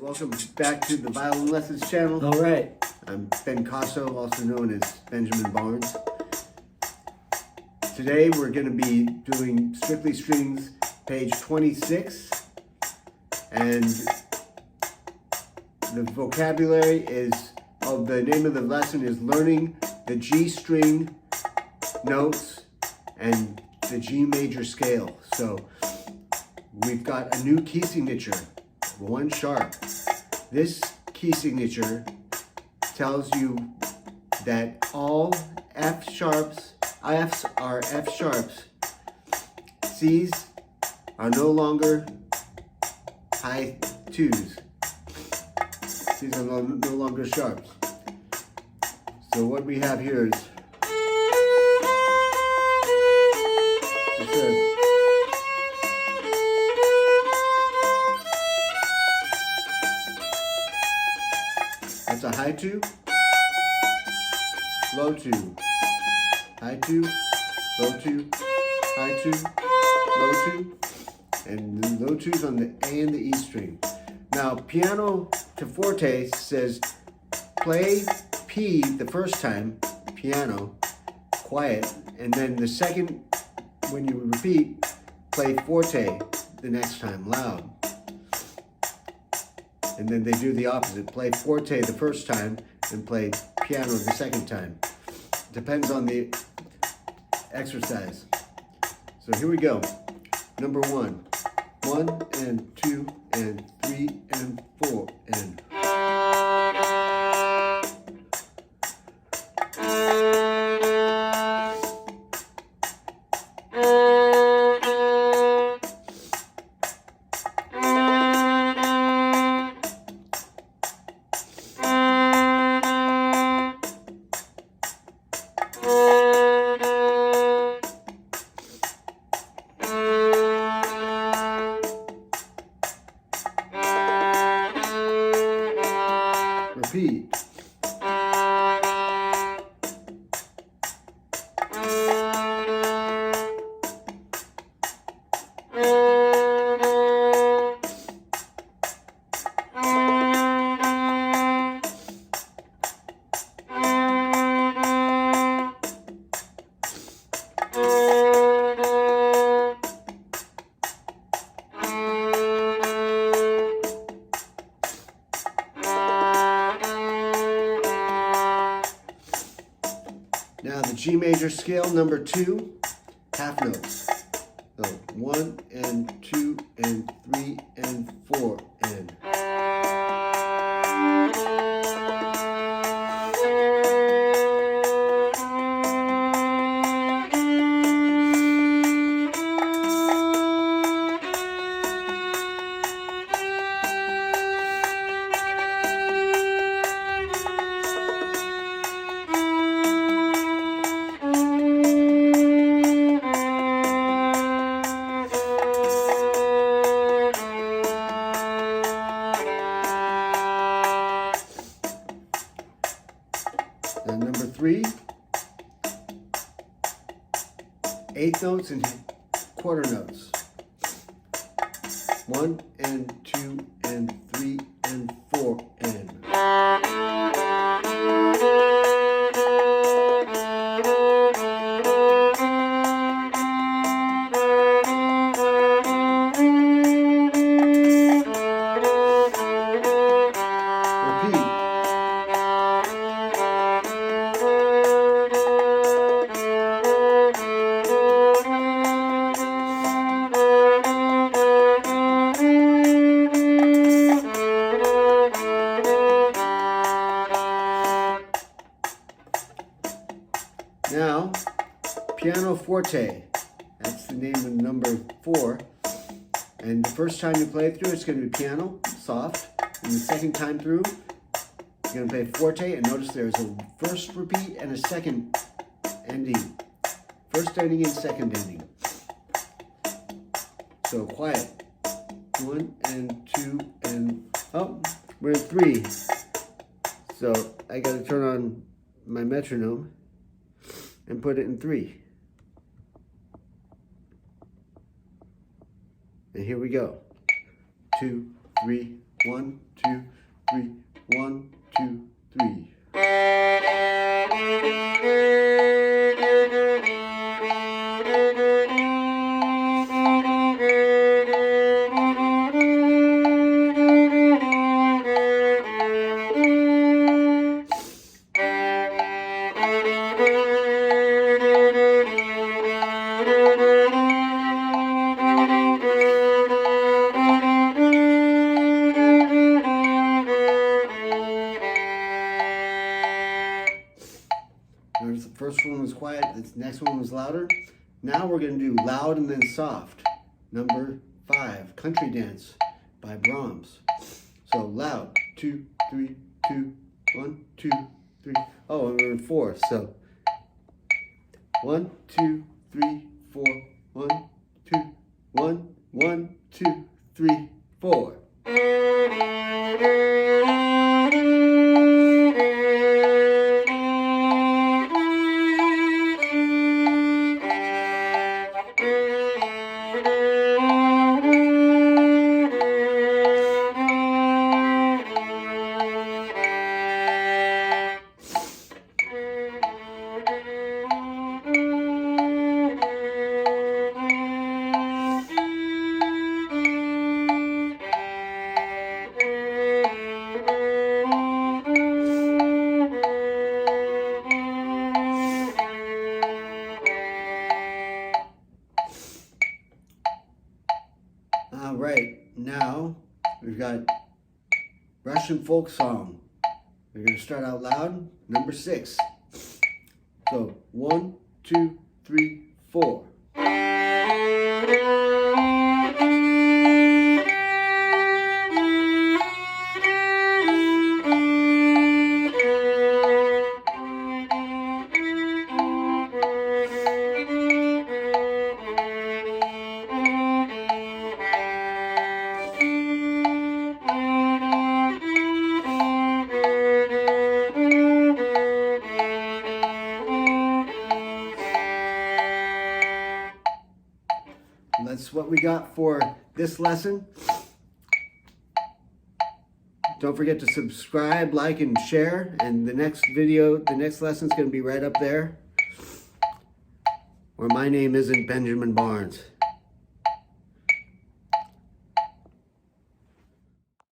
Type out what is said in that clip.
Welcome back to the Violin Lessons channel. All right. I'm Bencasso, also known as Benjamin Barnes. Today we're going to be doing Strictly Strings, page 26. And the vocabulary is, the name of the lesson is learning the G string notes and the G major scale. So we've got a new key signature, 1 sharp. This key signature tells you that all F sharps, Fs are F sharps, Cs are no longer high 2s. Cs are no longer sharps. So what we have here is that's a high 2, low 2, high 2, low 2, high 2, low 2, and low 2's on the A and the E string. Now, piano to forte says play P the first time, piano, quiet, and then the second, when you repeat, play forte the next time, loud. And then they do the opposite, play forte the first time and play piano the second time. Depends on the exercise. So here we go. Number 1. 1 and 2 and 3 and 4 and. Repeat. Now the G major scale, number 2, half notes. So 1 and 2 and 3 and 4 and. And number 3, 8th notes and quarter notes. 1 and 2 and 3 and 4 and. Now, piano forte, that's the name of number 4. And the first time you play it through, it's going to be piano, soft. And the second time through, you're going to play forte. And notice there's a first repeat and a second ending. First ending and second ending. So quiet. 1 and 2 and, oh, we're in 3. So I got to turn on my metronome and put it in 3. And here we go. 2, 3, 1, 2, 3, 1, 2, 3. Notice the first one was quiet, this next one was louder. Now we're going to do loud and then soft. Number 5, Country Dance by Brahms. So loud, 2, 3, 2, 1, 2, 3. Oh, and we're in 4. So 1, 2, 3, 4. 1, 2, 1, 1, 2, 3, 4. All right, now we've got Russian folk song. We're going to start out loud, number 6. So 1, 2, 3, 4. That's what we got for this lesson. Don't forget to subscribe, like, and share. And the next video, the next lesson is going to be right up there, where my name isn't Benjamin Barnes.